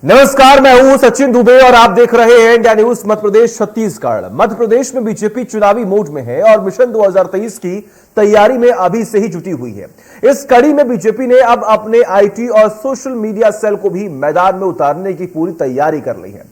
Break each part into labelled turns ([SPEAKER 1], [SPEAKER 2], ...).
[SPEAKER 1] नमस्कार, मैं हूं सचिन दुबे और आप देख रहे हैं इंडिया न्यूज मध्य प्रदेश छत्तीसगढ़। मध्य प्रदेश में बीजेपी चुनावी मोड में है और मिशन 2023 की तैयारी में अभी से ही जुटी हुई है। इस कड़ी में बीजेपी ने अब अपने आईटी और सोशल मीडिया सेल को भी मैदान में उतारने की पूरी तैयारी कर ली है।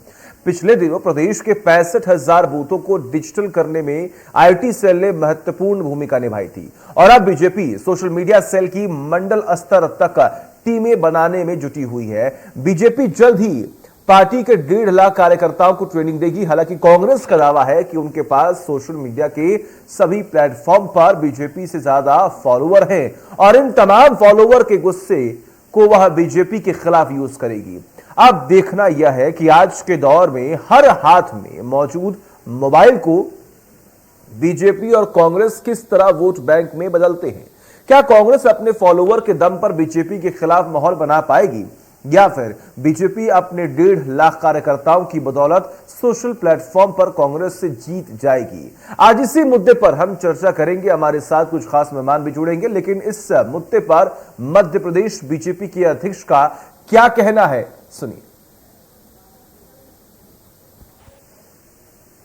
[SPEAKER 1] पिछले दिनों प्रदेश के 65,000 बूथों को डिजिटल करने में आईटी सेल ने महत्वपूर्ण भूमिका निभाई थी और अब बीजेपी सोशल मीडिया सेल की मंडल स्तर तक टीमें बनाने में जुटी हुई है। बीजेपी जल्द ही पार्टी के 1.5 लाख कार्यकर्ताओं को ट्रेनिंग देगी। हालांकि कांग्रेस का दावा है कि उनके पास सोशल मीडिया के सभी प्लेटफॉर्म पर बीजेपी से ज्यादा फॉलोअर हैं और इन तमाम फॉलोअर के गुस्से को वह बीजेपी के खिलाफ यूज करेगी। अब देखना यह है कि आज के दौर में हर हाथ में मौजूद मोबाइल को बीजेपी और कांग्रेस किस तरह वोट बैंक में बदलते हैं। क्या कांग्रेस अपने फॉलोअर के दम पर बीजेपी के खिलाफ माहौल बना पाएगी या फिर बीजेपी अपने 1.5 लाख कार्यकर्ताओं की बदौलत सोशल प्लेटफॉर्म पर कांग्रेस से जीत जाएगी। आज इसी मुद्दे पर हम चर्चा करेंगे। हमारे साथ कुछ खास मेहमान भी जुड़ेंगे, लेकिन इस मुद्दे पर मध्य प्रदेश बीजेपी के अध्यक्ष का क्या कहना है, सुनिए।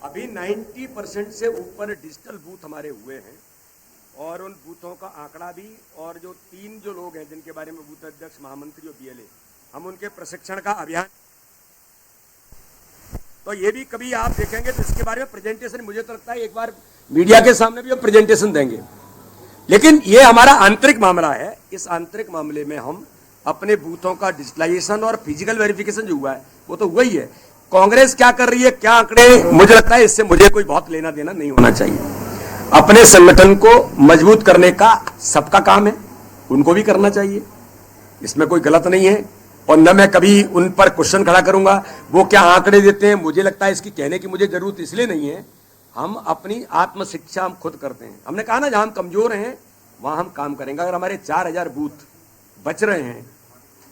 [SPEAKER 2] अभी 90% से ऊपर डिजिटल बूथ हमारे हुए हैं और उन बूथों का आंकड़ा भी, और जो 3 लोग हैं जिनके बारे में बूथ अध्यक्ष, महामंत्री और बीएलए, हम उनके प्रशिक्षण का अभियान, तो ये भी कभी आप देखेंगे तो इसके बारे में प्रेजेंटेशन, मुझे तो लगता है एक बार मीडिया के सामने भी हम प्रेजेंटेशन देंगे। लेकिन ये हमारा आंतरिक मामला है। इस आंतरिक मामले में हम अपने बूथों का डिजिटलाइजेशन और फिजिकल वेरिफिकेशन जो हुआ है वो तो हुआ ही है। कांग्रेस क्या कर रही है, क्या आंकड़े, मुझे लगता है इससे मुझे कोई बहुत लेना देना नहीं होना चाहिए। अपने संगठन को मजबूत करने का सबका काम है, उनको भी करना चाहिए, इसमें कोई गलत नहीं है। और न मैं कभी उन पर क्वेश्चन खड़ा करूंगा वो क्या आंकड़े देते हैं। मुझे लगता है इसकी कहने की मुझे जरूरत इसलिए नहीं है। हम अपनी आत्म शिक्षा हम खुद करते हैं। हमने कहा ना, जहां हम कमजोर हैं वहां हम काम करेंगे। अगर हमारे 4,000 बूथ बच रहे हैं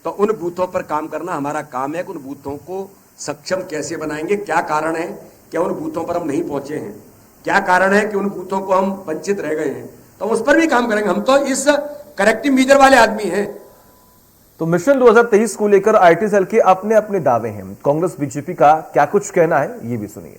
[SPEAKER 2] तो उन बूथों पर काम करना हमारा काम है। उन बूथों को सक्षम कैसे बनाएंगे, क्या कारण है, क्या उन बूथों पर हम नहीं पहुंचे हैं, क्या कारण है कि उन बूथों को हम वंचित रह गए हैं, तो उस पर भी काम करेंगे। हम तो इस करेक्टिव मीजर वाले आदमी हैं।
[SPEAKER 1] तो मिशन 2023 को लेकर आईटी सेल के अपने अपने दावे हैं। कांग्रेस बीजेपी का क्या कुछ कहना है, ये भी सुनिए।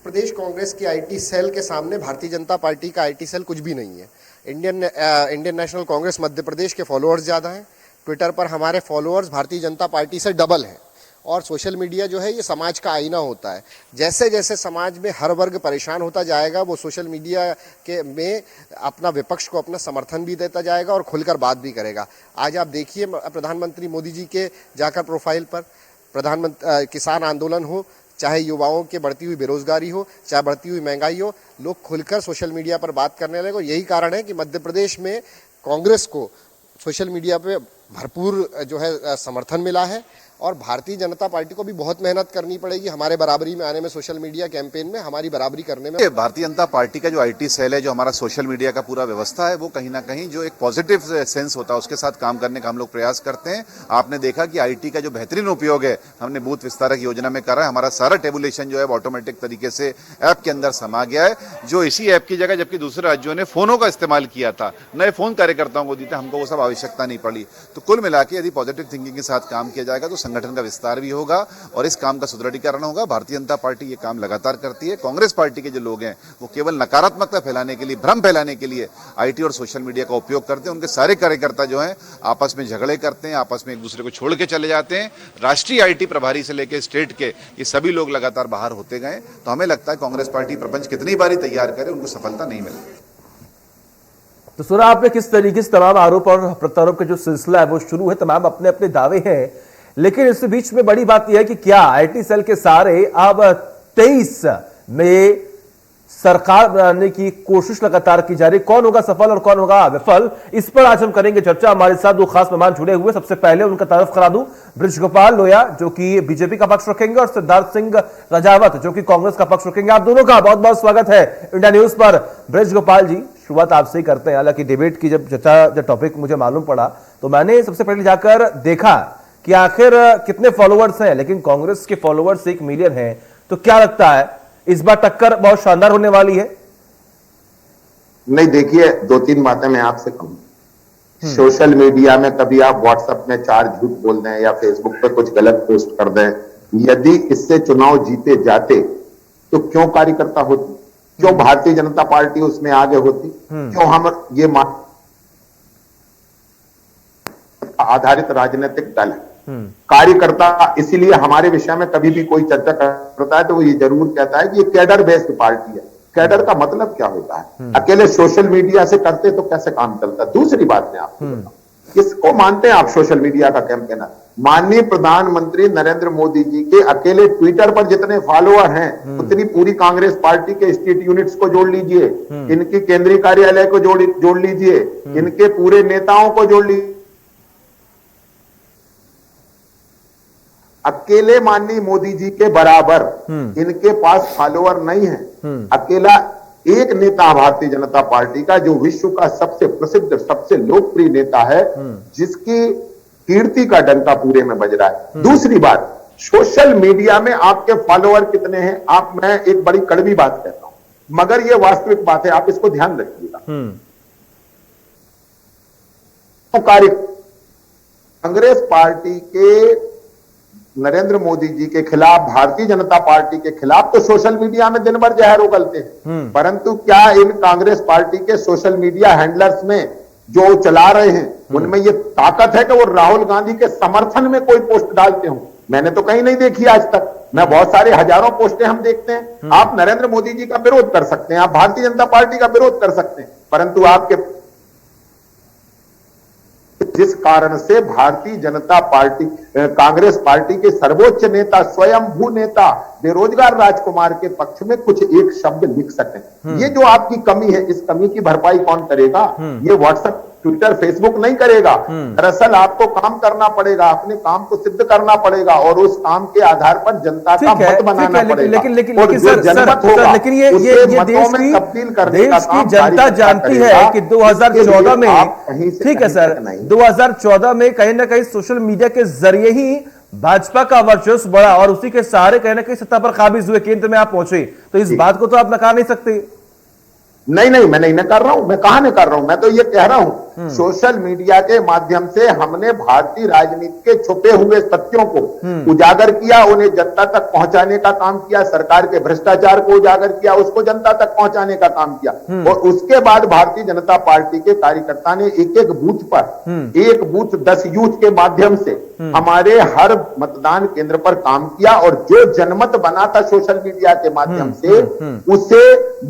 [SPEAKER 3] प्रदेश कांग्रेस की आईटी सेल के सामने भारतीय जनता पार्टी का आईटी सेल कुछ भी नहीं है। इंडियन नेशनल कांग्रेस मध्य प्रदेश के फॉलोअर्स ज़्यादा हैं। ट्विटर पर हमारे फॉलोअर्स भारतीय जनता पार्टी से डबल हैं। और सोशल मीडिया जो है ये समाज का आईना होता है। जैसे जैसे समाज में हर वर्ग परेशान होता जाएगा वो सोशल मीडिया के में अपना विपक्ष को अपना समर्थन भी देता जाएगा और खुलकर बात भी करेगा। आज आप देखिए प्रधानमंत्री मोदी जी के जाकर प्रोफाइल पर प्रधानमंत्री किसान आंदोलन हो, चाहे युवाओं के बढ़ती हुई बेरोजगारी हो, चाहे बढ़ती हुई महंगाई हो, लोग खुलकर सोशल मीडिया पर बात करने लगे। यही कारण है कि मध्य प्रदेश में कांग्रेस को सोशल मीडिया पे भरपूर जो है समर्थन मिला है। और भारतीय जनता पार्टी को भी बहुत मेहनत करनी पड़ेगी हमारे बराबरी में आने में, सोशल मीडिया कैंपेन में हमारी बराबरी करने में।
[SPEAKER 4] भारतीय जनता पार्टी का जो आईटी सेल है, जो हमारा सोशल मीडिया का पूरा व्यवस्था है, वो कहीं ना कहीं जो एक पॉजिटिव सेंस होता है उसके साथ काम करने का हम लोग प्रयास करते हैं। आपने देखा कि आईटी का जो बेहतरीन उपयोग है हमने बूथ विस्तारक योजना में करा है। हमारा सारा टेबुलेशन जो है ऑटोमेटिक तरीके से ऐप के अंदर समा गया है, जो इसी ऐप की जगह जबकि दूसरे राज्यों ने फोनों का इस्तेमाल किया था, नए फोन कार्यकर्ताओं को दिए थे, हमको वो सब आवश्यकता नहीं पड़ी। तो कुल मिला के यदि पॉजिटिव थिंकिंग के साथ काम किया जाएगा तो संगठन का विस्तार भी होगा और इस काम का सुदृढ़ीकरण होगा। भारतीय जनता पार्टी ये काम लगातार करती है। कांग्रेस पार्टी के जो लोग हैं वो केवल नकारात्मकता फैलाने के लिए, भ्रम फैलाने के लिए आईटी और सोशल मीडिया का उपयोग करते हैं। उनके सारे कार्यकर्ता जो हैं आपस में झगड़े करते हैं, आपस में एक दूसरे को छोड़ के चले जाते हैं। राष्ट्रीय आईटी प्रभारी से लेकर स्टेट के ये सभी लोग लगातार बाहर होते गए। तो हमें लगता है कांग्रेस पार्टी प्रपंच कितनी बारी तैयार करे उनको सफलता नहीं मिलती।
[SPEAKER 1] तो सुना आपने किस तरीके से तमाम आरोप और प्रत्यारोप का जो सिलसिला है वो शुरू है। तमाम अपने अपने दावे हैं, लेकिन इस बीच में बड़ी बात यह है कि क्या आईटी सेल के सारे अब 23 में सरकार बनाने की कोशिश लगातार की जा रही। कौन होगा सफल और कौन होगा विफल, इस पर आज हम करेंगे चर्चा। हमारे साथ 2 खास मेहमान जुड़े हुए। सबसे पहले उनका तारुफ करा दूं, बृजगोपाल लोया जो कि बीजेपी का पक्ष रखेंगे और सिद्धार्थ सिंह राजावत जो कि कांग्रेस का पक्ष रखेंगे। आप दोनों का बहुत बहुत स्वागत है इंडिया न्यूज पर। बृजगोपाल जी, शुरुआत आपसे ही करते हैं। हालांकि डिबेट की जब चर्चा, जब टॉपिक मुझे मालूम पड़ा तो मैंने सबसे पहले जाकर देखा कि आखिर कितने फॉलोअर्स हैं, लेकिन कांग्रेस के फॉलोअर्स 1 मिलियन हैं। तो क्या लगता है इस बार टक्कर बहुत शानदार होने वाली है?
[SPEAKER 5] नहीं, देखिए 2-3 बातें मैं आपसे कहूं। सोशल मीडिया में कभी आप व्हाट्सएप में 4 झूठ बोल दें या फेसबुक पे कुछ गलत पोस्ट कर दें, यदि इससे चुनाव जीते जाते तो क्यों कार्यकर्ता होती, क्यों भारतीय जनता पार्टी उसमें आगे होती, क्यों हम ये आधारित राजनीतिक दल है। कार्यकर्ता इसीलिए हमारे विषय में कभी भी कोई चर्चा करता है तो वो ये जरूर कहता है कि ये कैडर बेस्ड पार्टी है। कैडर का मतलब क्या होता है? अकेले सोशल मीडिया से करते तो कैसे काम चलता? दूसरी बात मैं आपको बताऊं, किसको मानते हैं आप सोशल मीडिया का कैंपेनर? माननीय प्रधानमंत्री नरेंद्र मोदी जी के अकेले ट्विटर पर जितने फॉलोअर हैं उतनी पूरी कांग्रेस पार्टी के स्टेट यूनिट्स को जोड़ लीजिए, इनके केंद्रीय कार्यालय को जोड़ लीजिए, इनके पूरे नेताओं को जोड़ लीजिए। अकेले माननीय मोदी जी के बराबर इनके पास फॉलोअर नहीं है। अकेला एक नेता भारतीय जनता पार्टी का जो विश्व का सबसे प्रसिद्ध सबसे लोकप्रिय नेता है, जिसकी कीर्ति का डंका पूरे में बज रहा है। दूसरी बात, सोशल मीडिया में आपके फॉलोअर कितने हैं? मैं एक बड़ी कड़वी बात कहता हूं मगर यह वास्तविक बात है, आप इसको ध्यान रखिएगा। कांग्रेस पार्टी के नरेंद्र मोदी जी के खिलाफ, भारतीय जनता पार्टी के खिलाफ तो सोशल मीडिया में दिन भर जहर उगलते हैं, परंतु क्या इन कांग्रेस पार्टी के सोशल मीडिया हैंडलर्स में जो चला रहे हैं उनमें ये ताकत है कि वो राहुल गांधी के समर्थन में कोई पोस्ट डालते हो? मैंने तो कहीं नहीं देखी आज तक। मैं बहुत सारे हजारों पोस्टें हम देखते हैं। आप नरेंद्र मोदी जी का विरोध कर सकते हैं, आप भारतीय जनता पार्टी का विरोध कर सकते हैं, परंतु आपके जिस कारण से भारतीय जनता पार्टी कांग्रेस पार्टी के सर्वोच्च नेता, स्वयंभू नेता, बेरोजगार राजकुमार के पक्ष में कुछ एक शब्द लिख सकें, ये जो आपकी कमी है, इस कमी की भरपाई कौन करेगा? ये व्हाट्सएप, ट्विटर, फेसबुक नहीं करेगा। दरअसल आपको काम करना पड़ेगा, अपने काम को सिद्ध करना पड़ेगा और उस काम के आधार पर जनता का मत बनाना पड़ेगा।
[SPEAKER 1] लेकिन ये देश की जनता जानती है कि 2014 में, ठीक है सर, 2014 में कहीं ना कहीं सोशल मीडिया के जरिए ही भाजपा का वर्चस्व बढ़ा और उसी के सहारे कहीं ना कहीं सत्ता पर काबिज हुए, केंद्र में आप पहुंचे, तो इस बात को तो आप नकार नहीं सकते।
[SPEAKER 5] नहीं, मैं नहीं कर रहा हूं, मैं कहां नहीं कर रहा हूं, मैं तो ये कह रहा हूं सोशल मीडिया के माध्यम से हमने भारतीय राजनीति के छुपे हुए सत्यों को उजागर किया, उन्हें जनता तक पहुंचाने का काम किया, सरकार के भ्रष्टाचार को उजागर किया, उसको जनता तक पहुंचाने का काम किया। और उसके बाद भारतीय जनता पार्टी के कार्यकर्ता ने एक एक बूथ पर, एक बूथ 10 यूथ के माध्यम से हमारे हर मतदान केंद्र पर काम किया और जो जनमत बना था सोशल मीडिया के माध्यम से उसे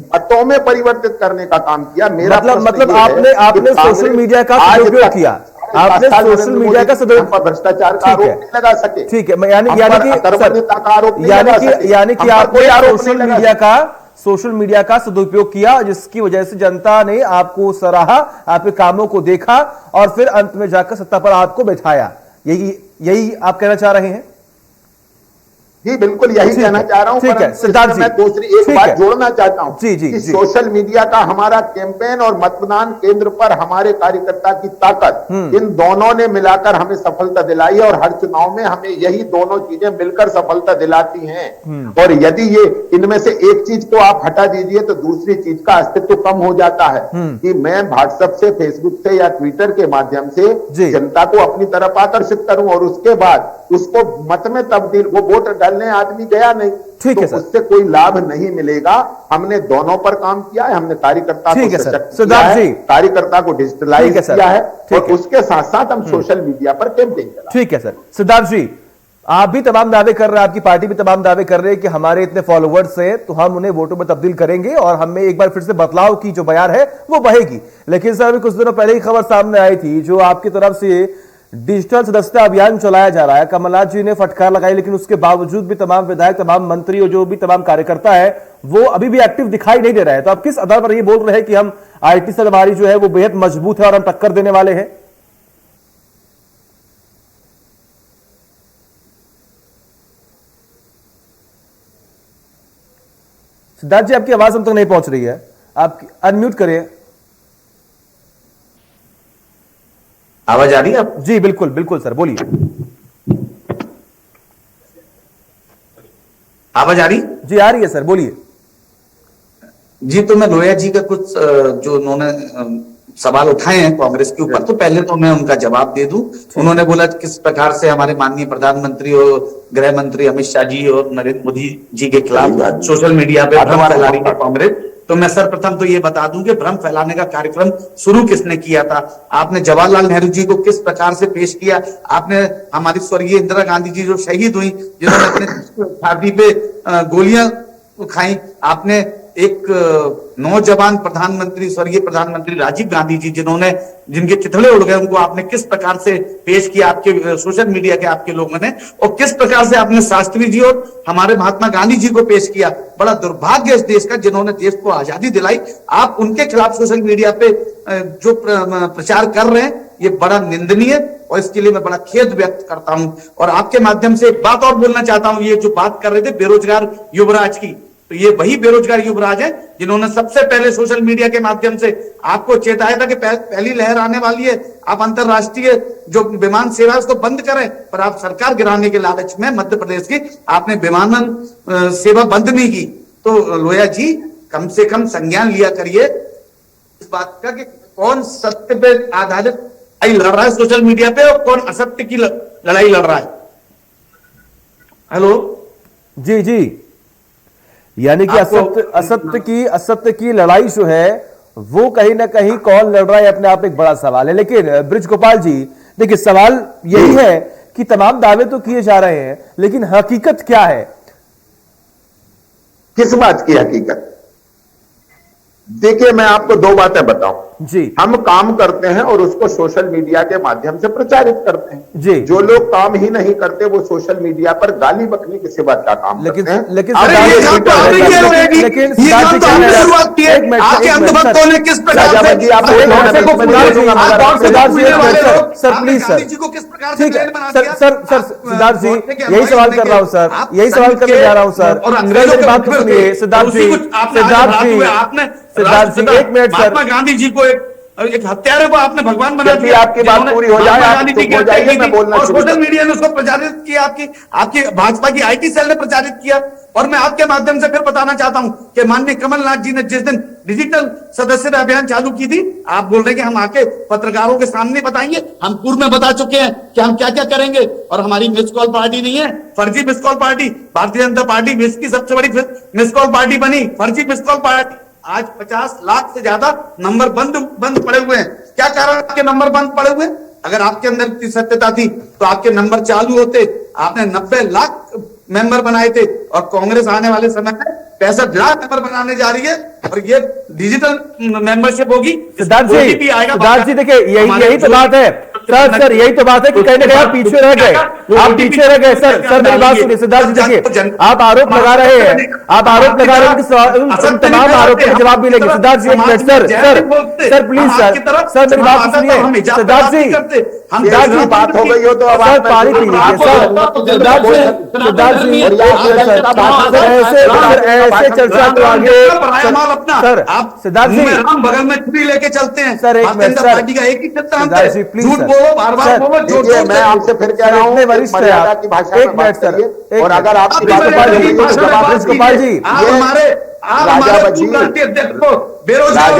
[SPEAKER 5] मतों में परिवर्तित करने का काम किया। मेरा
[SPEAKER 1] मतलब आपने सोशल मीडिया का सदुपयोग किया, आपने सोशल मीडिया का सदुपयोग,
[SPEAKER 5] भ्रष्टाचार का आरोप नहीं लगा सके,
[SPEAKER 1] ठीक है, यानी कि आपने सोशल मीडिया का सदुपयोग किया, जिसकी वजह से जनता ने आपको सराहा, आपके कामों को देखा और फिर अंत में जाकर सत्ता पर आपको बैठाया। यही आप कहना चाह रहे हैं?
[SPEAKER 5] जी बिल्कुल यही कहना चाह रहा हूं।
[SPEAKER 1] ठीक है सिद्धार्थ जी,
[SPEAKER 5] मैं दूसरी एक बात जोड़ना चाहता हूं
[SPEAKER 1] जी,
[SPEAKER 5] सोशल मीडिया का हमारा कैंपेन और मतदान केंद्र पर हमारे कार्यकर्ता की ताकत, इन दोनों ने मिलाकर हमें सफलता दिलाई और हर चुनाव में हमें यही दोनों चीजें मिलकर सफलता दिलाती हैं। और यदि ये इनमें से एक चीज को आप हटा दीजिए तो दूसरी चीज का अस्तित्व कम हो जाता है कि मैं व्हाट्सएप से, फेसबुक से या ट्विटर के माध्यम से जनता को अपनी तरफ आकर्षित करूं और उसके बाद उसको मत में तब्दील, वो वोट डालने आदमी गया नहीं,
[SPEAKER 1] ठीक है
[SPEAKER 5] तो उससे कोई लाभ नहीं मिलेगा। हमने दोनों पर काम किया है, हमने कार्यकर्ता को सशक्त किया है, कार्यकर्ता को डिजिटलाइज किया है और उसके साथ साथ हम सोशल मीडिया पर कैंपेन चला।
[SPEAKER 1] ठीक है सर। सिद्धार्थ जी, आप भी तमाम दावे कर रहे हैं, आपकी पार्टी भी तमाम दावे कर रहे हैं कि हमारे इतने फॉलोवर्स हैं तो हम उन्हें वोटों में तब्दील करेंगे और हमें एक बार फिर से बदलाव की जो बयार है वो बहेगी। लेकिन सर अभी कुछ दिनों पहले ही खबर सामने आई थी, जो आपकी तरफ से डिजिटल सदस्यता अभियान चलाया जा रहा है, कमलनाथ जी ने फटकार लगाई, लेकिन उसके बावजूद भी तमाम विधायक, तमाम मंत्री और जो भी तमाम कार्यकर्ता है वो अभी भी एक्टिव दिखाई नहीं दे रहा है। तो आप किस आधार पर ये बोल रहे हैं कि हम आईटी सेल हमारी जो है वो बेहद मजबूत है और हम टक्कर देने वाले हैं? सिद्धार्थ जी, आपकी आवाज हम तक नहीं पहुंच रही है, आप अनम्यूट करिए।
[SPEAKER 6] आवाज आ रही है आप?
[SPEAKER 1] जी बिल्कुल बिल्कुल सर, बोलिए।
[SPEAKER 6] आवाज आ रही?
[SPEAKER 1] जी आ रही है सर, बोलिए।
[SPEAKER 6] जी, तो मैं लोहिया जी का कुछ जो उन्होंने सवाल उठाए हैं कांग्रेस के ऊपर, तो पहले तो मैं उनका जवाब दे दूं। उन्होंने बोला किस प्रकार से हमारे माननीय प्रधानमंत्री और गृह मंत्री अमित शाह जी और नरेंद्र मोदी जी के खिलाफ सोशल मीडिया पे भ्रम फैला रही है कांग्रेस। तो मैं सर्वप्रथम तो ये बता दूं कि भ्रम फैलाने का कार्यक्रम शुरू किसने किया था। आपने जवाहरलाल नेहरू जी को किस प्रकार से पेश किया, आपने हमारी स्वर्गीय इंदिरा गांधी जी जो शहीद हुई, जिन्होंने अपने छाती पे गोलियां खाई, आपने एक नौजवान प्रधानमंत्री स्वर्गीय प्रधानमंत्री राजीव गांधी जी जिनके चिथड़े उड़ गए, उनको आपने किस प्रकार से पेश किया आपके सोशल मीडिया के आपके लोगों ने, और किस प्रकार से आपने शास्त्री जी और हमारे महात्मा गांधी जी को पेश किया। बड़ा दुर्भाग्य इस देश का, जिन्होंने देश को आजादी दिलाई, आप उनके खिलाफ सोशल मीडिया पे जो प्रचार कर रहे हैं, ये बड़ा निंदनीय, और इसके लिए मैं बड़ा खेद व्यक्त करता हूं। और आपके माध्यम से एक बात और बोलना चाहता हूं, ये जो बात कर रहे थे बेरोजगार युवराज की, तो ये वही बेरोजगार युवराज है जिन्होंने सबसे पहले सोशल मीडिया के माध्यम से आपको चेताया था कि पहली लहर आने वाली है, आप अंतरराष्ट्रीय जो विमान सेवा है उसको बंद करें, पर आप सरकार गिराने के लालच में मध्य प्रदेश की आपने विमानन सेवा बंद नहीं की। तो लोया जी कम से कम संज्ञान लिया करिए इस बात का कि कौन सत्य पे आधारित लड़ाई लड़ रहा है सोशल मीडिया पे और कौन असत्य की लड़ाई लड़ रहा है। हेलो
[SPEAKER 1] जी जी, यानी कि असत्य की लड़ाई जो है वो कहीं ना कहीं कौन लड़ रहा है अपने आप एक बड़ा सवाल है। लेकिन ब्रिज गोपाल जी देखिए, सवाल यही है कि तमाम दावे तो किए जा रहे हैं, लेकिन हकीकत क्या है?
[SPEAKER 5] किस बात की हकीकत? देखिए, मैं आपको दो बातें बताऊं
[SPEAKER 1] जी।
[SPEAKER 5] हम काम करते हैं और उसको सोशल मीडिया के माध्यम से प्रचारित करते हैं
[SPEAKER 1] जी।
[SPEAKER 5] जो लोग काम ही नहीं करते वो सोशल मीडिया पर गाली बकने के सिवा क्या काम करते हैं।
[SPEAKER 1] लेकिन
[SPEAKER 5] अरे
[SPEAKER 1] सरदार
[SPEAKER 5] ये
[SPEAKER 1] जी,
[SPEAKER 5] काम तो आपने किया होगा,
[SPEAKER 1] लेकिन
[SPEAKER 5] ये
[SPEAKER 1] सरदार
[SPEAKER 5] काम
[SPEAKER 1] जी
[SPEAKER 5] तो
[SPEAKER 1] कह
[SPEAKER 5] आपने
[SPEAKER 1] रहे हैं-
[SPEAKER 5] शुरुआत की है।
[SPEAKER 1] एक मिनट,
[SPEAKER 5] आपके
[SPEAKER 1] एक मिनट,
[SPEAKER 5] अंधभक्तों ने किस प्रकार से
[SPEAKER 1] सरदार जी, आप
[SPEAKER 5] आप
[SPEAKER 1] एक
[SPEAKER 5] कौन
[SPEAKER 1] मिनट,
[SPEAKER 5] से
[SPEAKER 1] सरदार जी,
[SPEAKER 5] सरदार जी,
[SPEAKER 1] sir please sir,
[SPEAKER 6] Gandhi ji को किस प्रकार से
[SPEAKER 1] ठीक है
[SPEAKER 6] ट्रेन बना
[SPEAKER 1] सर,
[SPEAKER 6] दिया?
[SPEAKER 1] सरदार जी
[SPEAKER 6] आप
[SPEAKER 1] यही सवाल कर रहा हूं सर, यही सवाल करने जा रहा हूं सर।
[SPEAKER 6] और
[SPEAKER 1] मेरी बात तो सुनिए सिद्धार्थ जी, सिद्धार्थ जी, सिद्धार्थ जी, एक मिनट सर।
[SPEAKER 6] महात्मा गांधी जी को एक हत्यारे को आपने भगवान बना
[SPEAKER 5] जब भी
[SPEAKER 6] दिया।
[SPEAKER 5] आपकी बात
[SPEAKER 6] जिन्होंने
[SPEAKER 5] पूरी हो जाए,
[SPEAKER 6] महात्मा
[SPEAKER 5] आप
[SPEAKER 6] गांधी
[SPEAKER 5] चुप
[SPEAKER 6] जी की
[SPEAKER 5] हो
[SPEAKER 6] हत्या
[SPEAKER 5] जाइए,
[SPEAKER 6] की
[SPEAKER 5] मैं
[SPEAKER 6] थी
[SPEAKER 5] बोलना
[SPEAKER 6] और
[SPEAKER 5] शुरू
[SPEAKER 6] सोशल
[SPEAKER 5] कर-
[SPEAKER 6] मीडिया ने उसको प्रचारित किया, आपकी भाजपा की आईटी सेल ने प्रचारित किया। और मैं आपके माध्यम से फिर बताना चाहता हूं कि माननीय कमलनाथ जी ने जिस दिन डिजिटल सदस्यता अभियान चालू की थी, आप बोल रहे हैं कि हम आके पत्रकारों के सामने बताएंगे। हम पूर्व में बता चुके हैं कि हम क्या क्या करेंगे, और हमारी मिस कॉल पार्टी नहीं है, फर्जी miss call party. Bharatiya Janata party विश्व की सबसे बड़ी मिस कॉल पार्टी बनी, फर्जी मिस कॉल पार्टी। आज 50 लाख से ज्यादा नंबर बंद पड़े हुए हैं। क्या कारण आपके नंबर बंद पड़े हुए? अगर आपके अंदर इतनी सत्यता थी तो आपके नंबर चालू होते। आपने 90 लाख मेंबर बनाए थे, और कांग्रेस आने वाले समय में 65 लाख मेंबर बनाने जा रही है, और ये डिजिटल मेंबरशिप होगी।
[SPEAKER 1] सिद्धार्थ जी देखिए, यही तो बात है सर, यही तो बात है कि कहीं ना कहीं आप पीछे रह गए, सर मेरी बात सुनिए सिद्धार्थ जी, देखिए आप आरोप लगा रहे हैं कि उन तमाम आरोपों के जवाब मिलेंगे। सिद्धार्थ जी एक मिनट, सर प्लीज सर मेरी बात सुनिए सिद्धार्थ जी,
[SPEAKER 5] बात हो गई हो तो अब
[SPEAKER 1] सर
[SPEAKER 5] आप
[SPEAKER 1] पानी पी लीजिए सर। सिद्धार्थ जी ऐसे चर्चा तो आगे सर, सिद्धार्थ जी
[SPEAKER 6] बगल में छुरी लेके चलते हैं
[SPEAKER 1] सर, एक मिनट सर,
[SPEAKER 6] पार्टी का एक ही
[SPEAKER 1] सिद्धार्थ जी प्लीज
[SPEAKER 6] झूठ बोलो, बार बार बोलो, झूठ
[SPEAKER 5] देखिए, मैं आपसे फिर कह रहा हूं
[SPEAKER 1] इतने वरिष्ठ हैं
[SPEAKER 5] मर्यादा
[SPEAKER 1] आप।
[SPEAKER 5] की भाषा
[SPEAKER 1] एक
[SPEAKER 5] में
[SPEAKER 1] मिनट
[SPEAKER 5] बात
[SPEAKER 1] सर,
[SPEAKER 5] करिए, और
[SPEAKER 1] एक
[SPEAKER 5] अगर आपकी बात
[SPEAKER 1] गोपाल जी,
[SPEAKER 5] होगी तो जवाब
[SPEAKER 1] ब्रिज गोपाल जी,
[SPEAKER 6] आप हमारे
[SPEAKER 5] राजा बज्जी,
[SPEAKER 6] अध्यक्ष को बेरोजगार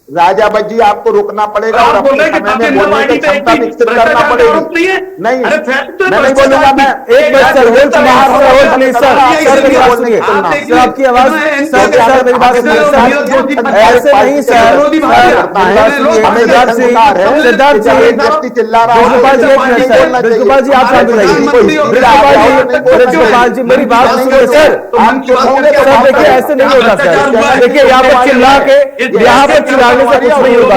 [SPEAKER 5] राजा बज्जी, आपको रुकना पड़ेगा और अपने समय में बोलने की क्षमता विकसित करना पड़ेगी। नहीं, मैं नहीं बोलूंगा। मैं
[SPEAKER 1] एक minute sir, hold please sir, मेरी बात सुनिए सर, आपकी आवाज सर मेरी बात सुनिए सर, ऐसे नहीं सर, सिद्धार्थ जी
[SPEAKER 5] व्यक्ति चिल्ला रहा है,
[SPEAKER 1] गोपाल जी एक मिनट सर, गोपाल जी आप शांत रहिए, गोपाल जी मेरी बात सुनिए सर, देखिए ऐसे नहीं होगा सर, देखिए यहाँ पर चिल्ला के, यहाँ पर चिल्लाने से कुछ नहीं होगा,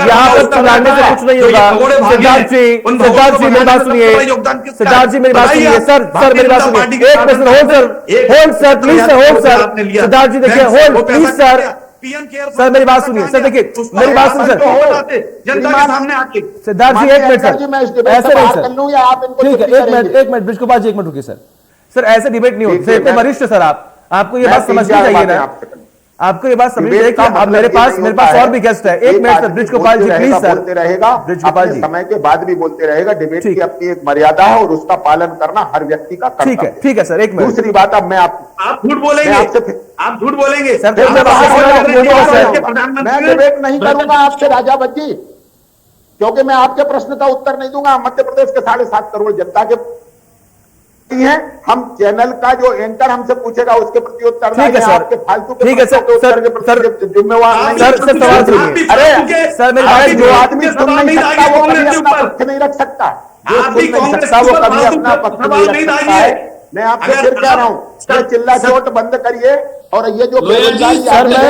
[SPEAKER 1] यहाँ पर चिल्लाने से कुछ नहीं होगा। सिद्धार्थ जी मेरी बात सुनिए, सिद्धार्थ जी मेरी बात सुनिए सर मेरी बात सुनिए, एक minute hold sir please sir, hold sir, Siddharth ji देखिए होल्ड प्लीज सर मेरी बात सुनिए सर, देखिए मेरी बात सुनिए सर,
[SPEAKER 6] जनता के सामने आके
[SPEAKER 1] सिद्धार्थ जी एक मिनट सर, ऐसे नहीं सर, ठीक है एक मिनट ब्रिज गोपाल जी एक मिनट रुकिए सर, ऐसे डिबेट नहीं होती, इतने वरिष्ठ सर आपको ये बात समझनी चाहिए ना, आपको ये बात समझ चाहिए कि अब मेरे पास और भी गेस्ट है। एक minute sir, Brij Gopal ji please sir,
[SPEAKER 5] बोलते रहेगा,
[SPEAKER 1] ब्रिज गोपाल जी
[SPEAKER 5] समय के बाद भी बोलते रहेगा। डिबेट की अपनी एक मर्यादा है और उसका पालन करना हर व्यक्ति का कर्तव्य है।
[SPEAKER 1] ठीक है सर, एक मिनट।
[SPEAKER 5] दूसरी बात, अब मैं
[SPEAKER 6] आप झूठ बोलेंगे, आप झूठ बोलेंगे
[SPEAKER 1] सर,
[SPEAKER 6] प्रधानमंत्री
[SPEAKER 5] मैं डिबेट नहीं करूंगा आपसे राजा बच्ची, क्योंकि मैं आपके प्रश्न का उत्तर नहीं दूंगा। मध्य प्रदेश के 7.5 करोड़ जनता के हैं, हम चैनल का जो एंकर हमसे पूछेगा उसके प्रति उत्तर
[SPEAKER 1] ठीक है
[SPEAKER 5] देंगे।
[SPEAKER 1] सर,
[SPEAKER 5] आपके फालतू के
[SPEAKER 1] ठीक है
[SPEAKER 5] प्रश्नों के उत्तर के प्रति जिम्मेवार नहीं।
[SPEAKER 1] सर सवाल सुनिए।
[SPEAKER 5] अरे
[SPEAKER 1] सर मेरी
[SPEAKER 5] अरे
[SPEAKER 1] बात
[SPEAKER 5] जो
[SPEAKER 1] सुनिए।
[SPEAKER 5] आदमी सुन नहीं सकता वो कभी अपना पक्ष नहीं रख सकता, जो सुन नहीं सकता वो कभी अपना पक्ष नहीं रख सकता है। मैं आपसे फिर कह रहा हूँ, ये चिल्ला चोट बंद करिए और ये जो बेरोजगारी
[SPEAKER 1] सर मैं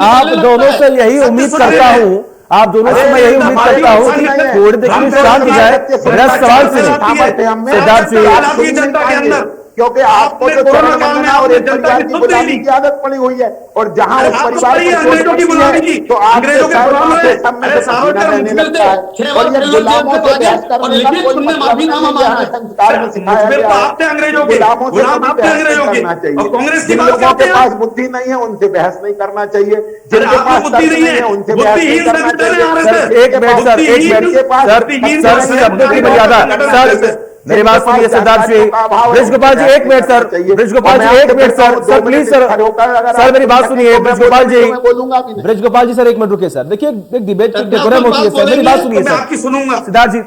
[SPEAKER 1] आप दोनों से यही उम्मीद करता हूं, आप दोनों से मैं यही उम्मीद करता हूं कि थोड़ी देर के लिए शांत हो जाए। मेरा सवाल सुनिए सिद्धार्थ जी,
[SPEAKER 5] क्योंकि आपको तो चरण वंदना और एक परिवार की गुलामी की आदत पड़ी हुई है, और जहां उस परिवार को चोट पड़ती है तो आपके सब में से पसीना बहने लगता है। और ये गुलामों से बहस करने का कोई मतलब नहीं है। हमें संस्कार में सिखाया गया है गुलामों से कभी बहस नहीं करना चाहिए। जिन लोगों के पास बुद्धि नहीं है उनसे बहस नहीं करना चाहिए, जिनके पास तर्क नहीं है उनसे बहस नहीं करना चाहिए।
[SPEAKER 1] एक मिनट सर, एक मिनट सर, शब्दों की मर्यादा। सर मेरी बात सुनिए सिद्धार्थ जी, ब्रिजगोपाल जी एक मिनट सर, ब्रिजगोपाल जी एक मिनट सर प्लीज सर मेरी बात सुनिए ब्रिजगोपाल जी, ब्रिजगोपाल जी सर एक मिनट रुकिए सर। देखिए एक डिबेट डेकोरम होती है सर, मेरी बात सुनिए सर,
[SPEAKER 6] सुनूंगा
[SPEAKER 1] सिद्धार्थ जी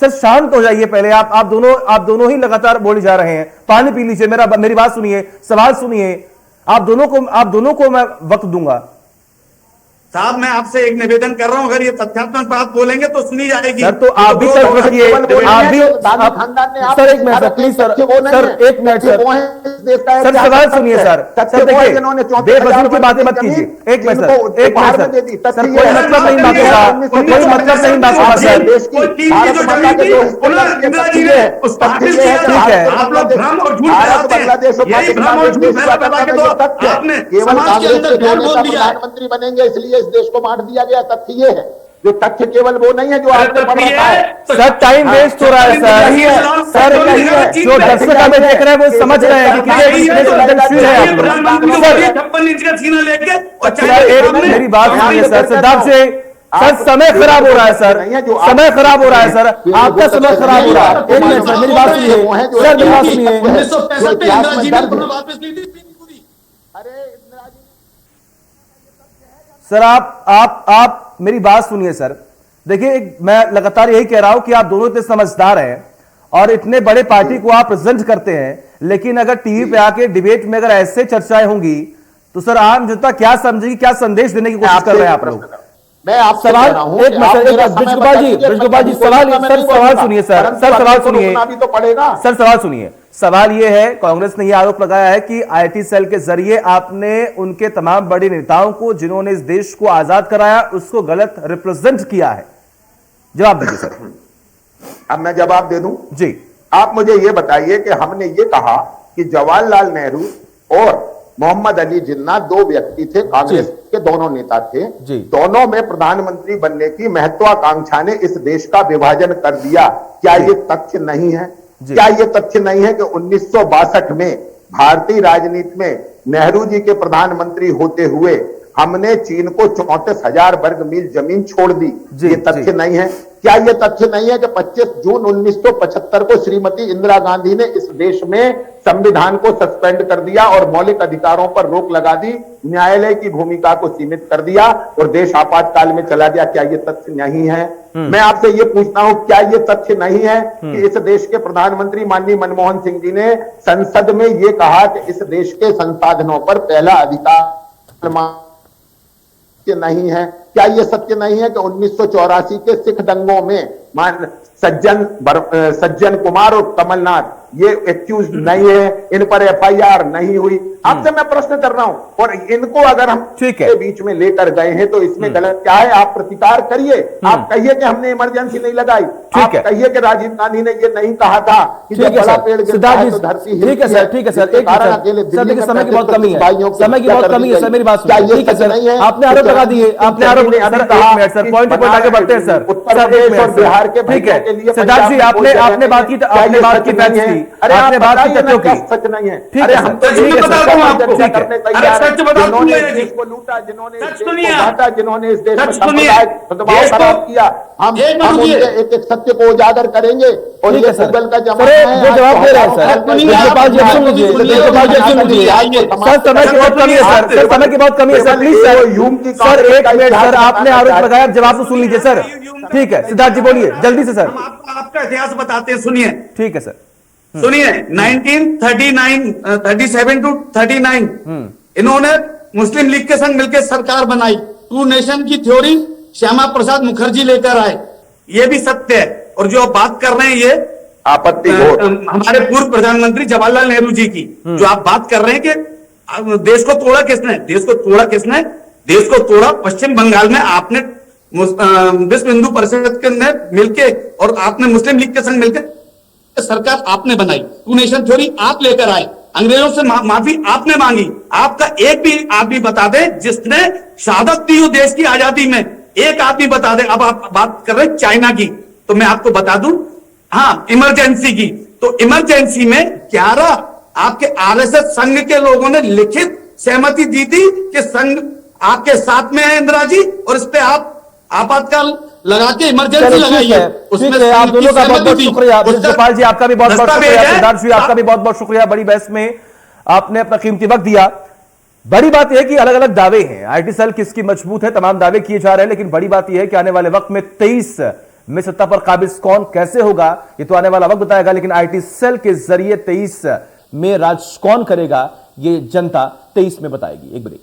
[SPEAKER 1] सर शांत हो जाइए पहले। आप दोनों ही लगातार बोले जा रहे हैं, पानी पी लीजिए, मेरी बात सुनिए, सवाल सुनिए। आप दोनों को मैं वक्त दूंगा।
[SPEAKER 6] साहब मैं आपसे एक निवेदन कर रहा हूं, अगर ये तथ्यात्मक बात बोलेंगे तो सुनी जाएगी।
[SPEAKER 1] सर तो आप भी सर रखिए, आप भी सर एक मिनट सर प्लीज सर एक मिनट सर सवाल सुनिए सर देखिए बेफजूल की बातें मत कीजिए। एक मिनट सर कोई मतलब नहीं बातों का, कोई मतलब नहीं बातों का सर।
[SPEAKER 6] ठीक है आप लोग भ्रम और झूठ फैलाते हैं, यही भ्रम और झूठ फैला के तो आपने समाज के अंदर झूठ बोल दिया।
[SPEAKER 5] प्रधानमंत्री बनेंगे इसलिए इस देश को बांट दिया गया। तथ्य ये है, जो तथ्य केवल वो नहीं है जो आपने पढ़ा है।
[SPEAKER 1] सर टाइम वेस्ट हो रहा है सर जो दर्शक हमें देख रहे हैं वो समझ रहे हैं कि मेरी बात सुनिए सर सिद्धार्थ जी, सर समय खराब हो रहा है सर, समय खराब हो रहा है सर, आपका समय खराब हो रहा है। एक मिनट सर मेरी बात सुनिए सर, मेरी बात सुनिए।
[SPEAKER 6] 1965 में इंदिरा जी ने वापस ली थी।
[SPEAKER 1] सर आप मेरी बात सुनिए सर। देखिए मैं लगातार यही कह रहा हूं कि आप दोनों इतने समझदार हैं और इतने बड़े पार्टी को आप प्रेजेंट करते हैं, लेकिन अगर टीवी पे आके डिबेट में अगर ऐसे चर्चाएं होंगी तो सर आम जनता क्या समझेगी, क्या संदेश देने की कोशिश कर रहे हैं आप लोग?
[SPEAKER 5] मैं आपसे
[SPEAKER 1] सवाल
[SPEAKER 5] एक
[SPEAKER 1] ब्रिजगोपाल जी सवाल सुनिए सर सवाल सुनिए
[SPEAKER 5] तो पड़ेगा
[SPEAKER 1] सर, सवाल सुनिए। सवाल यह है, कांग्रेस ने यह आरोप लगाया है कि आईटी सेल के जरिए आपने उनके तमाम बड़े नेताओं को जिन्होंने इस देश को आजाद कराया उसको गलत रिप्रेजेंट किया है। जवाब दीजिए सर।
[SPEAKER 5] अब मैं जवाब दे दूं
[SPEAKER 1] जी।
[SPEAKER 5] आप मुझे ये बताइए कि हमने ये कहा कि जवाहरलाल नेहरू और मोहम्मद अली जिन्ना दो व्यक्ति थे, कांग्रेस के दोनों नेता थे, दोनों में प्रधानमंत्री बनने की महत्वाकांक्षा ने इस देश का विभाजन कर दिया। क्या ये तथ्य नहीं है? क्या ये तथ्य नहीं है कि 1962 में भारतीय राजनीति में नेहरू जी के प्रधानमंत्री होते हुए हमने चीन को 34,000 वर्ग मील जमीन छोड़ दी? ये तथ्य नहीं है? क्या यह तथ्य नहीं है कि 25 जून 1975 को श्रीमती इंदिरा गांधी ने इस देश में संविधान को सस्पेंड कर दिया और मौलिक अधिकारों पर रोक लगा दी, न्यायालय की भूमिका को सीमित कर दिया और देश आपातकाल में चला गया? क्या यह तथ्य नहीं है? मैं आपसे यह पूछता हूं, क्या यह तथ्य नहीं है कि इस देश के प्रधानमंत्री माननीय मनमोहन सिंह जी ने संसद में यह कहा कि इस देश के संसाधनों पर पहला अधिकार नहीं है? क्या यह सत्य नहीं है कि 1984 के सिख दंगों में सज्जन कुमार और कमलनाथ ये एक्यूज नहीं है, इन पर एफआईआर नहीं हुई? आपसे मैं प्रश्न कर रहा हूं, और इनको अगर हम के बीच में लेकर गए हैं तो इसमें गलत क्या है? आप प्रतिकार करिए, आप कहिए कि हमने इमरजेंसी नहीं लगाई, आप कहिए कि राजीव गांधी ने ये नहीं कहा था कि जब बड़ा पेड़ गिरता है तो धरती हिलती है।
[SPEAKER 1] ठीक है सर, ठीक है सर, समय की बहुत कमी है, समय की बहुत कमी है सर, मेरी बात सुनिए। ठीक है सर, आपने आरोप लगा दिए, आपने सर, एक मिनट सर, पॉइंट पर आगे बढ़ते हैं सर।
[SPEAKER 5] उत्तर प्रदेश और बिहार के
[SPEAKER 1] ठीक है
[SPEAKER 5] के लिए
[SPEAKER 1] सिद्धार्थ जी, आपने बात की फैक्ट्स की,
[SPEAKER 5] अरे
[SPEAKER 1] आपने बात की तथ्यों की।
[SPEAKER 5] सच नहीं है।
[SPEAKER 1] ठीक
[SPEAKER 5] अरे
[SPEAKER 1] है
[SPEAKER 5] हम
[SPEAKER 1] सर, ठीक है सर,
[SPEAKER 5] जिन्होंने देश को लूटा, जिन्होंने इस देश को बांटा, जिन्होंने इस देश में सद्भाव खराब किया, हम उनके एक एक सत्य को उजागर करेंगे। और ये गूगल का जमाना है।
[SPEAKER 1] जो जवाब दे रहे हैं सर, देशपाल जी सुन लीजिए, देशपाल जी सुन लीजिए सर, समय की बहुत कमी है सर, समय की बहुत कमी है सर, प्लीज सर, सर एक मिनट सर, आपने आरोप लगाया, जवाब तो सुन लीजिए सर। ठीक है सिद्धार्थ जी बोलिए जल्दी से सर।
[SPEAKER 6] आपका इतिहास बताते हैं, सुनिए।
[SPEAKER 1] ठीक है सर,
[SPEAKER 6] सुनिए 1939 37 टू 39 इन्होंने मुस्लिम लीग के संग मिलकर सरकार बनाई। टू नेशन की थ्योरी श्यामा प्रसाद मुखर्जी लेकर आए, ये भी सत्य है। और जो आप बात कर रहे हैं ये
[SPEAKER 5] आपत्ति
[SPEAKER 6] हमारे पूर्व प्रधानमंत्री जवाहरलाल नेहरू जी की, जो आप बात कर रहे हैं कि देश को तोड़ा किसने, देश को तोड़ा किसने, देश को तोड़ा पश्चिम बंगाल में आपने विश्व हिंदू परिषद के मिलके और आपने मुस्लिम लीग के संग मिलकर सरकार आपने बनाई। टू नेशन थ्योरी आप लेकर आए, अंग्रेजों से माफी आपने मांगी। आपका एक भी आदमी बता दे जिसने शहादत दी हो देश की आजादी में, एक आदमी बता दे। अब आप बात कर रहे हैं चाइना की, तो मैं आपको बता दूं, हाँ इमरजेंसी की, तो इमरजेंसी में 11 आपके आरएसएस संघ के लोगों ने लिखित सहमति दी थी कि संघ आपके साथ में है इंदिरा जी, और इस पे आप आपातकाल लगा के इमरजेंसी लगाई है।
[SPEAKER 1] उसमें आप दोनों का बहुत बहुत शुक्रिया। गोपाल जी आपका भी बहुत बहुत शुक्रिया, सिद्धार्थ जी आपका भी बहुत बहुत शुक्रिया, बड़ी बहस में आपने अपना कीमती वक्त दिया। बड़ी बात यह है कि अलग अलग दावे हैं, आईटी सेल किसकी मजबूत है, तमाम दावे किए जा रहे हैं, लेकिन बड़ी बात यह है कि आने वाले वक्त में 23 में सत्ता पर काबिज कौन कैसे होगा ये तो आने वाला वक्त बताएगा, लेकिन आईटी सेल के जरिए 23 में राज कौन करेगा ये जनता 23 में बताएगी। एक ब्रेक।